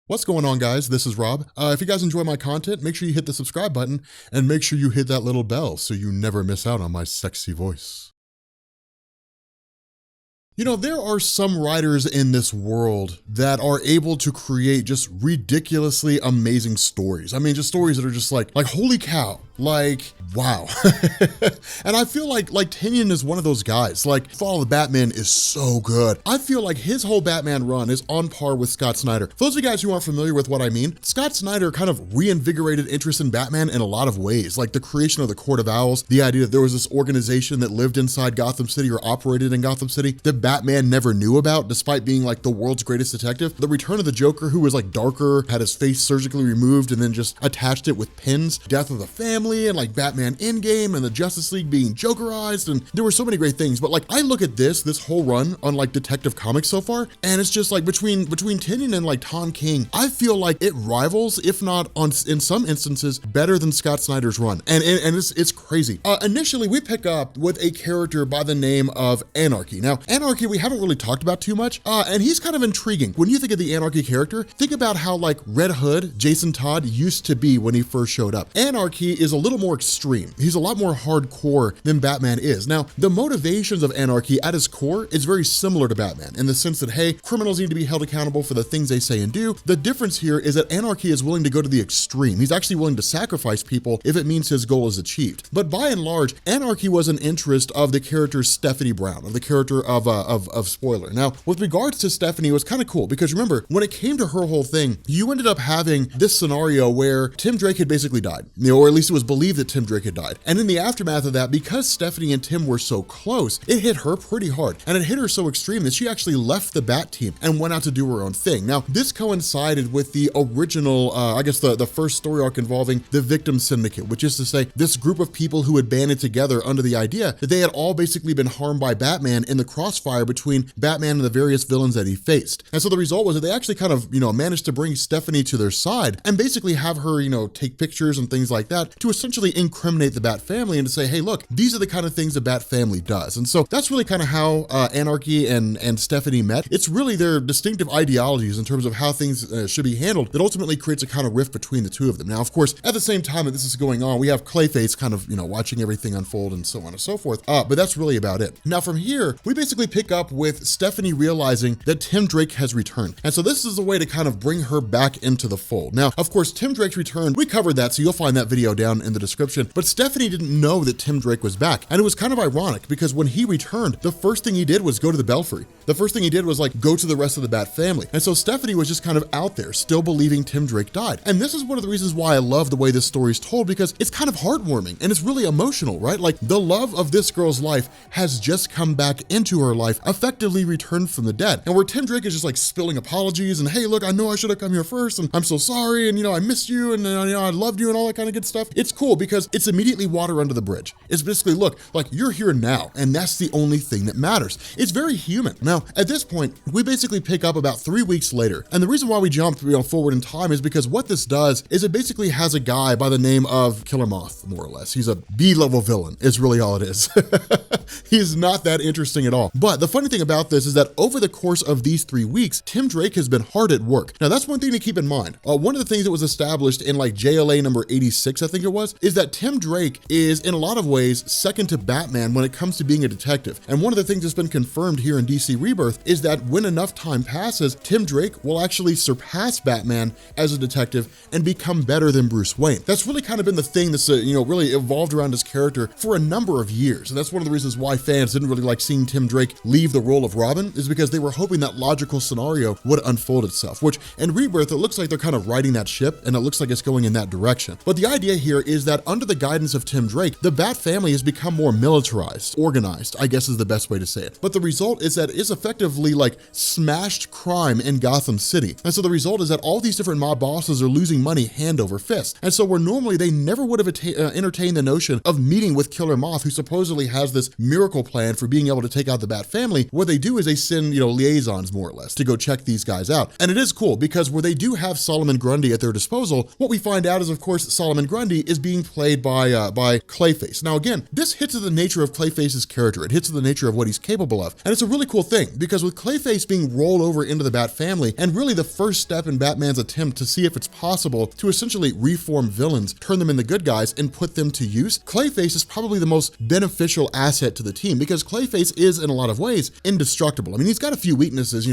What's going on, guys? This is Rob. If you guys enjoy my content, make sure you hit the subscribe button and make sure you hit that little bell so you never miss out on my sexy voice. You know, there are some writers in this world that are able to create just ridiculously amazing stories. I mean, just stories that are just like holy cow, like, wow. And I feel like Tynion is one of those guys. Like, Fall of the Batman is so good. I feel like his whole Batman run is on par with Scott Snyder. For those of you guys who aren't familiar with what I mean, Scott Snyder kind of reinvigorated interest in Batman in a lot of ways, like the creation of the Court of Owls, the idea that there was this organization that lived inside Gotham City or operated in Gotham City that Batman never knew about, despite being like the world's greatest detective. The return of the Joker, who was like darker, had his face surgically removed and then just attached it with pins. Death of the Family, and like Batman Endgame, and the Justice League being Jokerized, and there were so many great things. But like, I look at this whole run on like Detective Comics so far, and it's just like between Tynion and like Tom King, I feel like it rivals, if not in some instances, better than Scott Snyder's run. And it's crazy. Initially, we pick up with a character by the name of Anarchy. Now, Anarchy, we haven't really talked about too much, and he's kind of intriguing. When you think of the Anarchy character, think about how like Red Hood, Jason Todd used to be when he first showed up. Anarchy is a little more extreme. He's a lot more hardcore than Batman is. Now, the motivations of Anarchy at his core is very similar to Batman in the sense that, hey, criminals need to be held accountable for the things they say and do. The difference here is that Anarchy is willing to go to the extreme. He's actually willing to sacrifice people if it means his goal is achieved. But by and large, Anarchy was an interest of the character Stephanie Brown, of the character of Spoiler. Now, with regards to Stephanie, it was kind of cool because remember, when it came to her whole thing, you ended up having this scenario where Tim Drake had basically died, or at least it was believed that Tim Drake had died. And in the aftermath of that, because Stephanie and Tim were so close, it hit her pretty hard. And it hit her so extreme that she actually left the Bat team and went out to do her own thing. Now, this coincided with the original, I guess the first story arc involving the Victim Syndicate, which is to say this group of people who had banded together under the idea that they had all basically been harmed by Batman in the crossfire between Batman and the various villains that he faced. And so the result was that they actually kind of, managed to bring Stephanie to their side and basically have her, take pictures and things like that to essentially incriminate the Bat family and to say, hey, look, these are the kind of things the Bat family does. And so that's really kind of how Anarchy and Stephanie met. It's really their distinctive ideologies in terms of how things should be handled that ultimately creates a kind of rift between the two of them. Now, of course, at the same time that this is going on, we have Clayface kind of, watching everything unfold and so on and so forth. But that's really about it. Now, from here, we basically pick up with Stephanie realizing that Tim Drake has returned. And so this is a way to kind of bring her back into the fold. Now, of course, Tim Drake's return, we covered that, so you'll find that video down in the description. But Stephanie didn't know that Tim Drake was back. And it was kind of ironic because when he returned, the first thing he did was go to the Belfry. The first thing he did was like go to the rest of the Bat family. And so Stephanie was just kind of out there still believing Tim Drake died. And this is one of the reasons why I love the way this story is told, because it's kind of heartwarming and it's really emotional, right? Like the love of this girl's life has just come back into her life, effectively returned from the dead. And where Tim Drake is just like spilling apologies and, hey, look, I know I should have come here first and I'm so sorry and, I missed you and, I loved you and all that kind of good stuff. It's cool because it's immediately water under the bridge. It's basically, look, like you're here now and that's the only thing that matters. It's very human. Now, at this point, we basically pick up about 3 weeks later. And the reason why we jumped forward in time is because what this does is it basically has a guy by the name of Killer Moth, more or less. He's a B-level villain is really all it is. He's not that interesting at all. But the funny thing about this is that over the course of these 3 weeks, Tim Drake has been hard at work. Now, that's one thing to keep in mind. One of the things that was established in like JLA number 86, I think it was, is that Tim Drake is in a lot of ways second to Batman when it comes to being a detective. And one of the things that's been confirmed here in DC Rebirth is that when enough time passes, Tim Drake will actually surpass Batman as a detective and become better than Bruce Wayne. That's really kind of been the thing that's, really evolved around his character for a number of years. And that's one of the reasons why fans didn't really like seeing Tim Drake leave the role of Robin, is because they were hoping that logical scenario would unfold itself, which in Rebirth, it looks like they're kind of riding that ship and it looks like it's going in that direction. But the idea here is that under the guidance of Tim Drake, the Bat family has become more militarized, organized, I guess is the best way to say it. But the result is that it's effectively like smashed crime in Gotham City. And so the result is that all these different mob bosses are losing money hand over fist. And so where normally they never would have entertained the notion of meeting with Killer Moth, who supposedly has this miracle plan for being able to take out the Bat family, what they do is they send, liaisons more or less to go check these guys out. And it is cool because where they do have Solomon Grundy at their disposal, what we find out is, of course, Solomon Grundy is being played by Clayface. Now again, this hits at the nature of Clayface's character. It hits at the nature of what he's capable of. And it's a really cool thing because with Clayface being rolled over into the Bat family and really the first step in Batman's attempt to see if it's possible to essentially reform villains, turn them into good guys and put them to use, Clayface is probably the most beneficial asset to the team because Clayface is in a lot of ways indestructible. I mean, he's got a few weaknesses,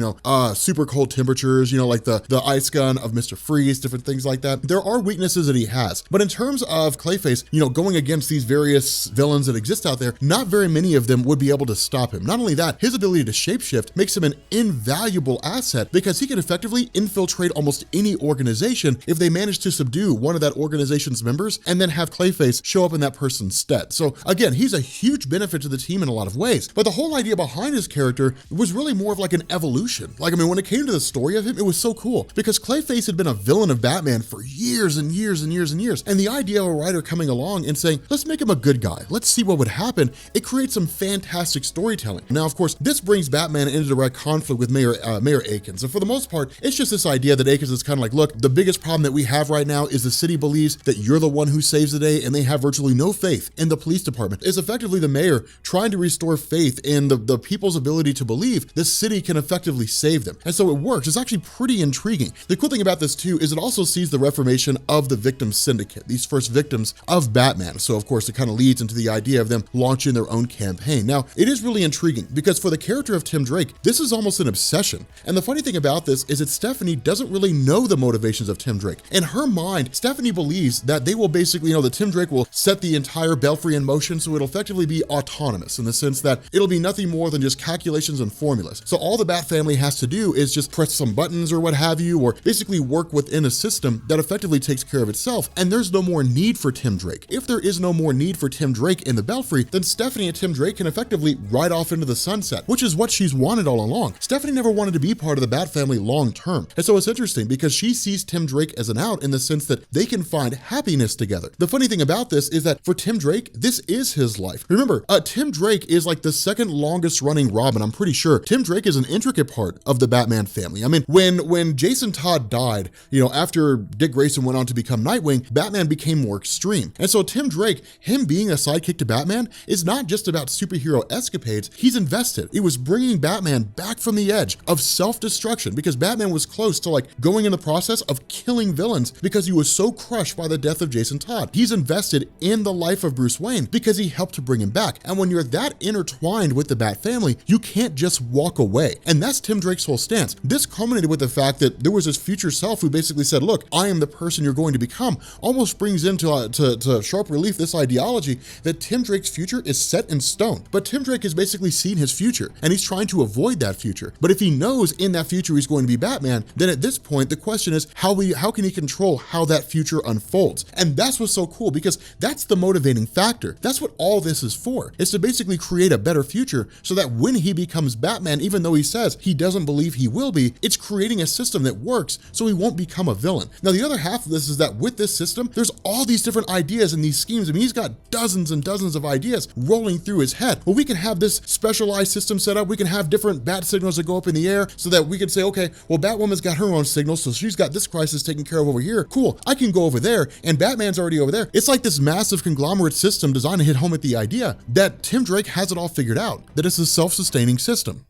super cold temperatures, like the ice gun of Mr. Freeze, different things like that. There are weaknesses that he has, but in terms of Clayface, going against these various villains that exist out there, not very many of them would be able to stop him. Not only that, his ability to shapeshift makes him an invaluable asset because he can effectively infiltrate almost any organization if they manage to subdue one of that organization's members and then have Clayface show up in that person's stead. So again, he's a huge benefit to the team in a lot of ways, but the whole idea behind his character was really more of like an evolution. When it came to the story of him, it was so cool because Clayface had been a villain of Batman for years and years and years and years. And the idea of a writer coming along and saying, let's make him a good guy. Let's see what would happen. It creates some fantastic storytelling. Now, of course, this brings Batman into direct conflict with Mayor Akins. And for the most part, it's just this idea that Akins is kind of like, look, the biggest problem that we have right now is the city believes that you're the one who saves the day and they have virtually no faith in the police department. It's effectively the mayor trying to restore faith in the people's ability to believe the city can effectively save them. And so it works. It's actually pretty intriguing. The cool thing about this too is it also sees the reformation of the victim syndicate, these first victims of Batman. So of course it kind of leads into the idea of them launching their own campaign. Now it is really intriguing because for the character of Tim Drake, this is almost an obsession. And the funny thing about this is that Stephanie doesn't really know the motivations of Tim Drake. In her mind, Stephanie believes that they will basically, that Tim Drake will set the entire Belfry in motion, so it'll effectively be autonomous in the sense that it'll be nothing more than just calculations and formulas. So all the Bat family has to do is just press some buttons or what have you, or basically work within a system that effectively takes care of itself, and there's no more need for Tim Drake. If there is no more need for Tim Drake in the Belfry, then Stephanie and Tim Drake can effectively ride off into the sunset, which is what she's wanted all along. Stephanie never wanted to be part of the Bat family long term. And so it's interesting because she sees Tim Drake as an out in the sense that they can find happiness together. The funny thing about this is that for Tim Drake, this is his life. Remember, Tim Drake is like the second longest running Robin. I'm pretty sure Tim Drake is an intricate part of the Batman family. I mean, when Jason Todd died, after Dick Grayson went on to become Nightwing, Batman became more extreme. And so Tim Drake, him being a sidekick to Batman, is not just about superhero escapades. He's invested. It was bringing Batman back from the edge of self-destruction because Batman was close to going in the process of killing villains because he was so crushed by the death of Jason Todd. He's invested in the life of Bruce Wayne because he helped to bring him back. And when you're that intertwined with the Bat family, you can't just walk away. And that's Tim Drake's whole stance. This culminated with the fact that there was his future self who basically said, look, I am the person you're going to become. Almost brings into to sharp relief this ideology that Tim Drake's future is set in stone. But Tim Drake has basically seen his future and he's trying to avoid that future. But if he knows in that future he's going to be Batman, then at this point, the question is how can he control how that future unfolds? And that's what's so cool because that's the motivating factor. That's what all this is for, is to basically create a better future so that when he becomes Batman, even though he says he doesn't believe he will be, it's creating a system that works so he won't become a villain. Now, the other half of this is that with this system, there's all these different ideas and these schemes. I mean, he's got dozens and dozens of ideas rolling through his head. Well, we can have this specialized system set up. We can have different bat signals that go up in the air so that we can say, okay, well, Batwoman's got her own signal, so she's got this crisis taken care of over here. Cool, I can go over there, and Batman's already over there. It's like this massive conglomerate system designed to hit home at the idea that Tim Drake has it all figured out, that it's a self-sustaining system.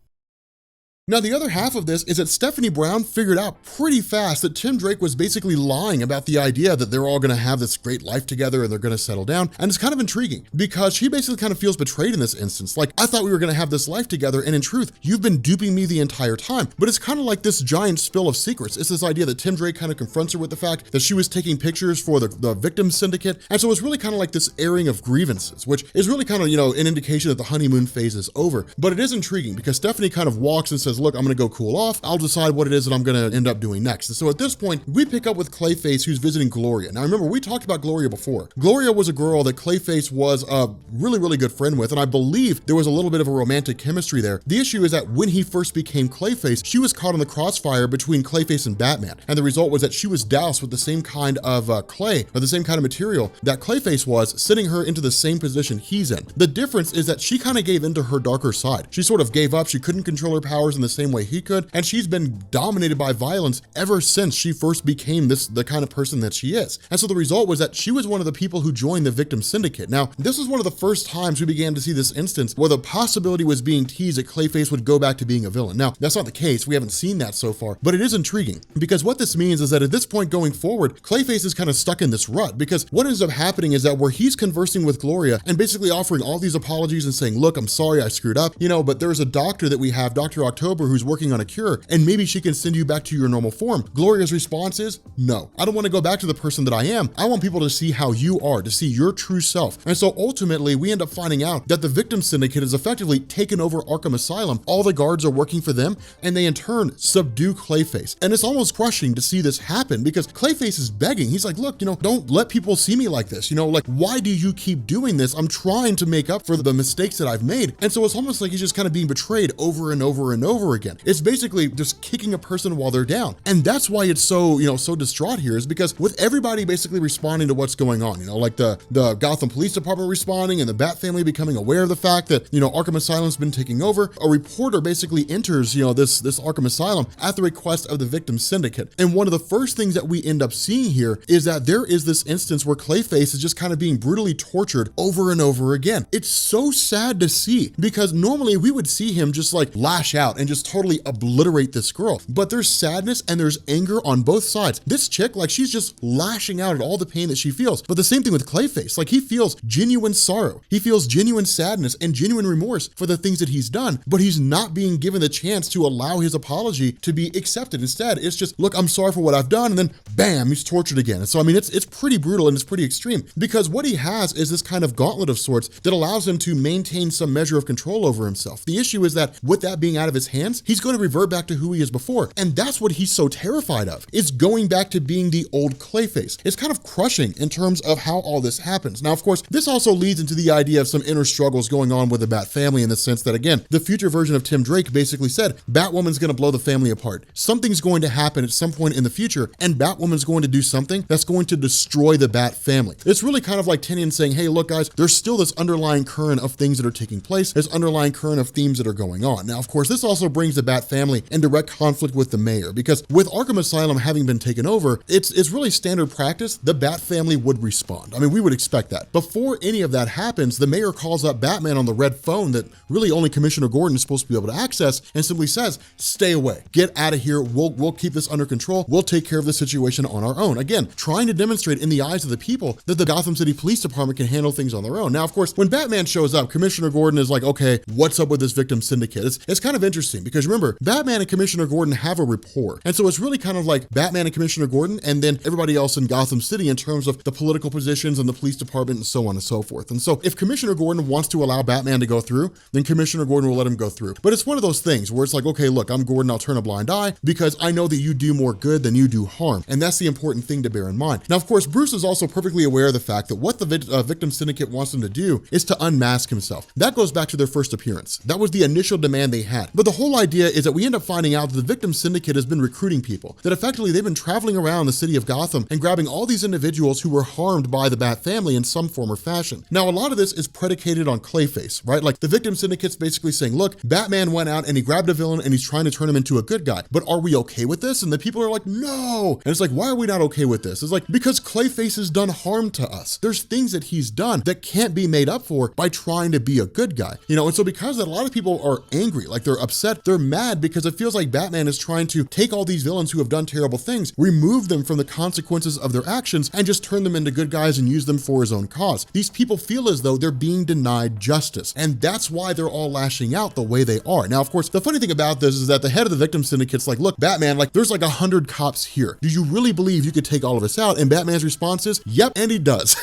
Now, the other half of this is that Stephanie Brown figured out pretty fast that Tim Drake was basically lying about the idea that they're all gonna have this great life together and they're gonna settle down. And it's kind of intriguing because she basically kind of feels betrayed in this instance. Like, I thought we were gonna have this life together, and in truth, you've been duping me the entire time. But it's kind of like this giant spill of secrets. It's this idea that Tim Drake kind of confronts her with the fact that she was taking pictures for the victim syndicate. And so it's really kind of like this airing of grievances, which is really kind of, an indication that the honeymoon phase is over. But it is intriguing because Stephanie kind of walks and says, look, I'm gonna go cool off. I'll decide what it is that I'm gonna end up doing next. And so at this point, we pick up with Clayface, who's visiting Gloria. Now remember, we talked about Gloria before. Gloria was a girl that Clayface was a really, really good friend with, and I believe there was a little bit of a romantic chemistry there. The issue is that when he first became Clayface, she was caught in the crossfire between Clayface and Batman. And the result was that she was doused with the same kind of clay, or the same kind of material that Clayface was, sending her into the same position he's in. The difference is that she kind of gave into her darker side. She sort of gave up. She couldn't control her powers in the the same way he could, and she's been dominated by violence ever since she first became the kind of person that she is. And so the result was that she was one of the people who joined the victim syndicate. Now, this was one of the first times we began to see this instance where the possibility was being teased that Clayface would go back to being a villain. Now, that's not the case. We haven't seen that so far, but it is intriguing because what this means is that at this point going forward, Clayface is kind of stuck in this rut because what ends up happening is that where he's conversing with Gloria and basically offering all these apologies and saying, look, I'm sorry I screwed up, but there's a doctor that we have, Dr. October, who's working on a cure, and maybe she can send you back to your normal form. Gloria's response is, no, I don't want to go back to the person that I am. I want people to see how you are, to see your true self. And so ultimately, we end up finding out that the victim syndicate has effectively taken over Arkham Asylum. All the guards are working for them, and they in turn subdue Clayface. And it's almost crushing to see this happen because Clayface is begging. He's like, look, don't let people see me like this. Why do you keep doing this? I'm trying to make up for the mistakes that I've made. And so it's almost like he's just kind of being betrayed over and over and over again. It's basically just kicking a person while they're down. And that's why it's so, so distraught here, is because with everybody basically responding to what's going on, like the Gotham Police Department responding and the Bat family becoming aware of the fact that, Arkham Asylum's been taking over, a reporter basically enters, this Arkham Asylum at the request of the victim syndicate. And one of the first things that we end up seeing here is that there is this instance where Clayface is just kind of being brutally tortured over and over again. It's so sad to see because normally we would see him just like lash out and just totally obliterate this girl. But there's sadness and there's anger on both sides. This chick, she's just lashing out at all the pain that she feels. But the same thing with Clayface, he feels genuine sorrow. He feels genuine sadness and genuine remorse for the things that he's done, but he's not being given the chance to allow his apology to be accepted. Instead, it's just, look, I'm sorry for what I've done, and then bam, he's tortured again. And so, it's pretty brutal and it's pretty extreme because what he has is this kind of gauntlet of sorts that allows him to maintain some measure of control over himself. The issue is that with that being out of his hands, he's going to revert back to who he is before. And that's what he's so terrified of, is going back to being the old Clayface. It's kind of crushing in terms of how all this happens. Now, of course, this also leads into the idea of some inner struggles going on with the Bat family in the sense that, again, the future version of Tim Drake basically said, Batwoman's going to blow the family apart. Something's going to happen at some point in the future, and Batwoman's going to do something that's going to destroy the Bat family. It's really kind of like Tynion saying, hey, look, guys, there's still this underlying current of things that are taking place, this underlying current of themes that are going on. Now, of course, this also brings the Bat family in direct conflict with the mayor, because with Arkham Asylum having been taken over, it's really standard practice. The Bat family would respond. We would expect that. Before any of that happens, the mayor calls up Batman on the red phone that really only Commissioner Gordon is supposed to be able to access and simply says, stay away, get out of here. We'll keep this under control. We'll take care of the situation on our own. Again, trying to demonstrate in the eyes of the people that the Gotham City Police Department can handle things on their own. Now, of course, when Batman shows up, Commissioner Gordon is like, okay, what's up with this victim syndicate? It's kind of interesting because remember, Batman and Commissioner Gordon have a rapport. And so it's really kind of like Batman and Commissioner Gordon and then everybody else in Gotham City in terms of the political positions and the police department and so on and so forth. And so if Commissioner Gordon wants to allow Batman to go through, then Commissioner Gordon will let him go through. But it's one of those things where it's like, okay, look, I'm Gordon, I'll turn a blind eye because I know that you do more good than you do harm. And that's the important thing to bear in mind. Now, of course, Bruce is also perfectly aware of the fact that what the victim syndicate wants him to do is to unmask himself. That goes back to their first appearance. That was the initial demand they had. But the whole idea is that we end up finding out that the victim syndicate has been recruiting people, that effectively they've been traveling around the city of Gotham and grabbing all these individuals who were harmed by the Bat family in some form or fashion. Now, a lot of this is predicated on Clayface, right? Like the victim syndicate's basically saying, look, Batman went out and he grabbed a villain and he's trying to turn him into a good guy. But are we okay with this? And the people are like, no. And it's like, why are we not okay with this? It's like, because Clayface has done harm to us. There's things that he's done that can't be made up for by trying to be a good guy. And so because that, a lot of people are angry, like they're upset, they're mad because it feels like Batman is trying to take all these villains who have done terrible things, remove them from the consequences of their actions and just turn them into good guys and use them for his own cause. These people feel as though they're being denied justice. And that's why they're all lashing out the way they are. Now, of course, the funny thing about this is that the head of the victim syndicate's like, look, Batman, there's 100 cops here. Do you really believe you could take all of us out? And Batman's response is, yep, and he does.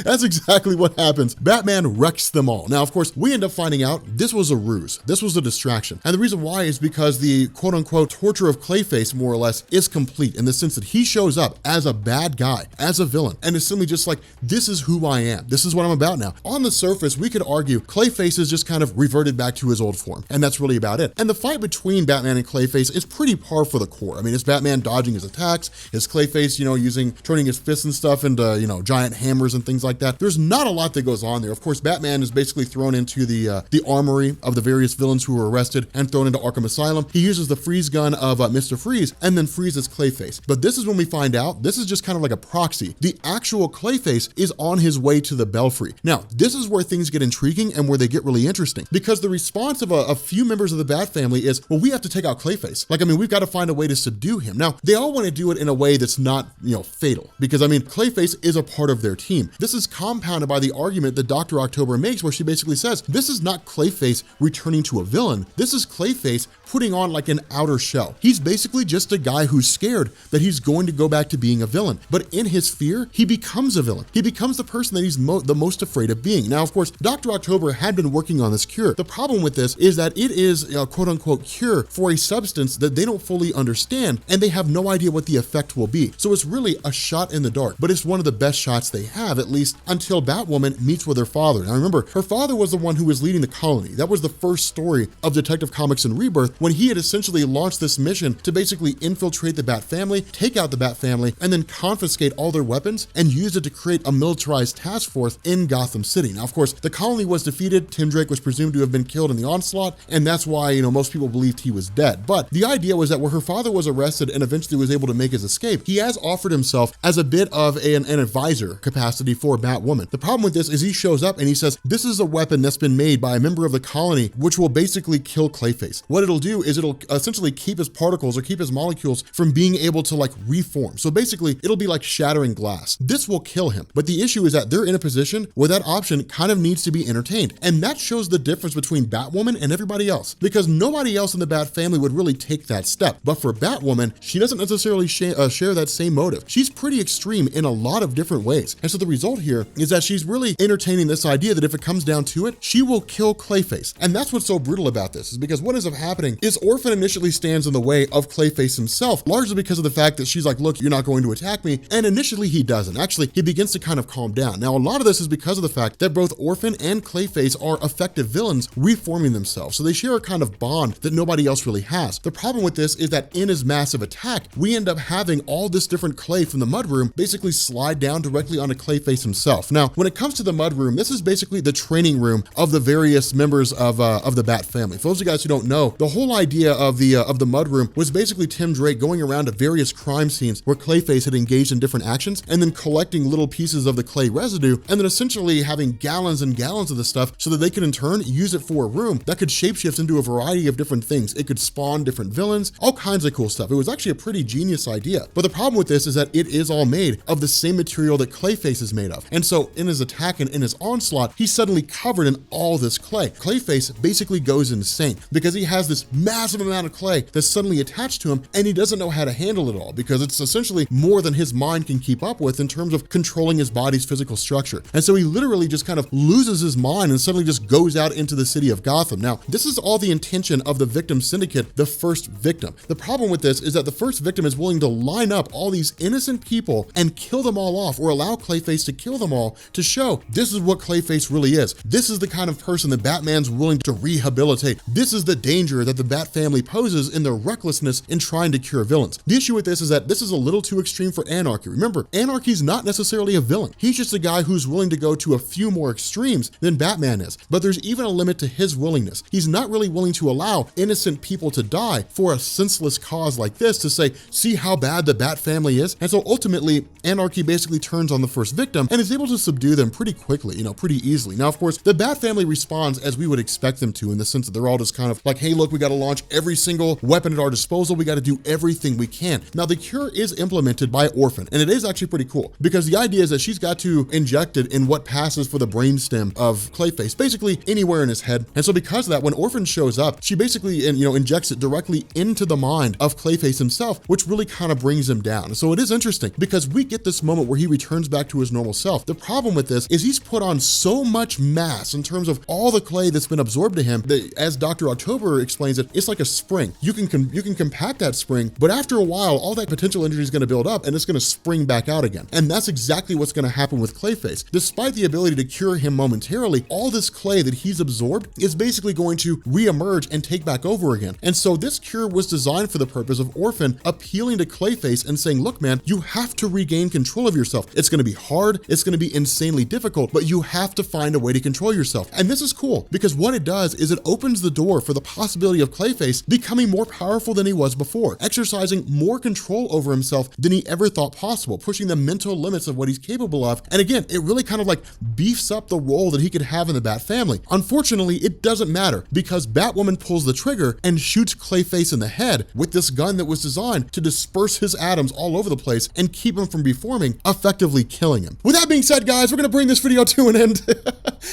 That's exactly what happens. Batman wrecks them all. Now, of course, we end up finding out this was a ruse. This was a distraction. And the reason why is because the quote unquote torture of Clayface, more or less, is complete in the sense that he shows up as a bad guy, as a villain, and is simply just like, this is who I am. This is what I'm about now. On the surface, we could argue Clayface is just kind of reverted back to his old form. And that's really about it. And the fight between Batman and Clayface is pretty par for the course. It's Batman dodging his attacks, his Clayface, turning his fists and stuff into, giant hammers and things like like that. There's not a lot that goes on there. Of course, Batman is basically thrown into the armory of the various villains who were arrested and thrown into Arkham Asylum. He uses the freeze gun of Mr. Freeze and then freezes Clayface. But this is when we find out this is just kind of like a proxy. The actual Clayface is on his way to the Belfry. Now, this is where things get intriguing and where they get really interesting, because the response of a few members of the Bat family is, well, we have to take out Clayface. Like, I mean, we've got to find a way to subdue him. Now, they all want to do it in a way that's not, fatal, because I mean, Clayface is a part of their team. This is compounded by the argument that Dr. October makes, where she basically says, this is not Clayface returning to a villain. This is Clayface putting on like an outer shell. He's basically just a guy who's scared that he's going to go back to being a villain. But in his fear, he becomes a villain. He becomes the person that he's the most afraid of being. Now, of course, Dr. October had been working on this cure. The problem with this is that it is a quote unquote cure for a substance that they don't fully understand, and they have no idea what the effect will be. So it's really a shot in the dark, but it's one of the best shots they have, at least until Batwoman meets with her father. Now remember, her father was the one who was leading the colony. That was the first story of Detective Comics and Rebirth, when he had essentially launched this mission to basically infiltrate the Bat family, take out the Bat family, and then confiscate all their weapons and use it to create a militarized task force in Gotham City. Now, of course, the colony was defeated. Tim Drake was presumed to have been killed in the onslaught, and that's why, most people believed he was dead. But the idea was that where her father was arrested and eventually was able to make his escape, he has offered himself as a bit of an advisor capacity for Batwoman. The problem with this is he shows up and he says, this is a weapon that's been made by a member of the colony, which will basically kill Clayface. What it'll do is it'll essentially keep his particles or keep his molecules from being able to like reform. So basically, it'll be like shattering glass. This will kill him. But the issue is that they're in a position where that option kind of needs to be entertained. And that shows the difference between Batwoman and everybody else, because nobody else in the Bat family would really take that step. But for Batwoman, she doesn't necessarily share that same motive. She's pretty extreme in a lot of different ways. And so the result here is that she's really entertaining this idea that if it comes down to it, she will kill Clayface. And that's what's so brutal about this, is because what ends up happening is Orphan initially stands in the way of Clayface himself, largely because of the fact that she's like, look, you're not going to attack me. And initially he doesn't. Actually, he begins to kind of calm down. Now, a lot of this is because of the fact that both Orphan and Clayface are effective villains reforming themselves. So they share a kind of bond that nobody else really has. The problem with this is that in his massive attack, we end up having all this different clay from the mudroom basically slide down directly onto Clayface himself. Now, when it comes to the mudroom, this is basically the training room of the various members of the Bat family. For those of you guys who don't know, the whole idea of the mudroom was basically Tim Drake going around to various crime scenes where Clayface had engaged in different actions, and then collecting little pieces of the clay residue, and then essentially having gallons and gallons of the stuff so that they could in turn use it for a room that could shapeshift into a variety of different things. It could spawn different villains, all kinds of cool stuff. It was actually a pretty genius idea. But the problem with this is that it is all made of the same material that Clayface is made of. And so in his attack and in his onslaught, he's suddenly covered in all this clay. Clayface basically goes insane because he has this massive amount of clay that's suddenly attached to him, and he doesn't know how to handle it all because it's essentially more than his mind can keep up with in terms of controlling his body's physical structure. And so he literally just kind of loses his mind and suddenly just goes out into the city of Gotham. Now, this is all the intention of the victim syndicate, the first victim. The problem with this is that the first victim is willing to line up all these innocent people and kill them all off, or allow Clayface to kill them all, to show this is what Clayface really is. This is the kind of person that Batman's willing to rehabilitate. This is the danger that the Bat family poses in their recklessness in trying to cure villains. The issue with this is that this is a little too extreme for Anarchy. Remember, Anarchy's not necessarily a villain. He's just a guy who's willing to go to a few more extremes than Batman is. But there's even a limit to his willingness. He's not really willing to allow innocent people to die for a senseless cause like this, to say, see how bad the Bat family is. And so ultimately, Anarchy basically turns on the first victim and is able to subdue them pretty quickly, pretty easily. Now, of course, the Bat family responds as we would expect them to, in the sense that they're all just kind of like, hey, look, we got to launch every single weapon at our disposal. We got to do everything we can. Now, the cure is implemented by Orphan, and it is actually pretty cool, because the idea is that she's got to inject it in what passes for the brainstem of Clayface, basically anywhere in his head. And so because of that, when Orphan shows up, she basically injects it directly into the mind of Clayface himself, which really kind of brings him down. So it is interesting because we get this moment where he returns back to his normal self. The problem with this is he's put on so much mass in terms of all the clay that's been absorbed to him that, as Dr. October explains it, it's like a spring. You can compact that spring, but after a while, all that potential energy is going to build up and it's going to spring back out again. And that's exactly what's going to happen with Clayface. Despite the ability to cure him momentarily, all this clay that he's absorbed is basically going to reemerge and take back over again. And so this cure was designed for the purpose of Orphan appealing to Clayface and saying, look, man, you have to regain control of yourself. It's going to be hard. It's it's gonna be insanely difficult, but you have to find a way to control yourself. And this is cool because what it does is it opens the door for the possibility of Clayface becoming more powerful than he was before, exercising more control over himself than he ever thought possible, pushing the mental limits of what he's capable of. And again, it really kind of like beefs up the role that he could have in the Bat family. Unfortunately, it doesn't matter because Batwoman pulls the trigger and shoots Clayface in the head with this gun that was designed to disperse his atoms all over the place and keep him from reforming, effectively killing him. With that being said, guys, we're gonna bring this video to an end.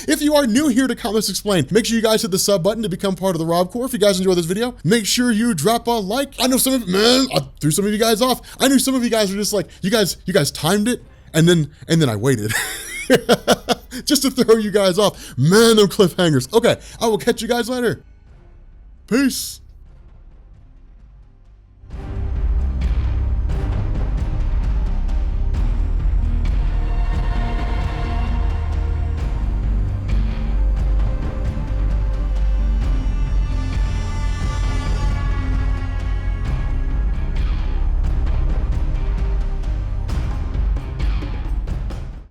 If you are new here to Comics Explained, make sure you guys hit the sub button to become part of the Rob Corps. If you guys enjoyed this video, make sure you drop a like. I know some of, man, I threw some of you guys off. I knew some of you guys were just like, you guys timed it, and then I waited. Just to throw you guys off. Man, them cliffhangers. Okay, I will catch you guys later. Peace.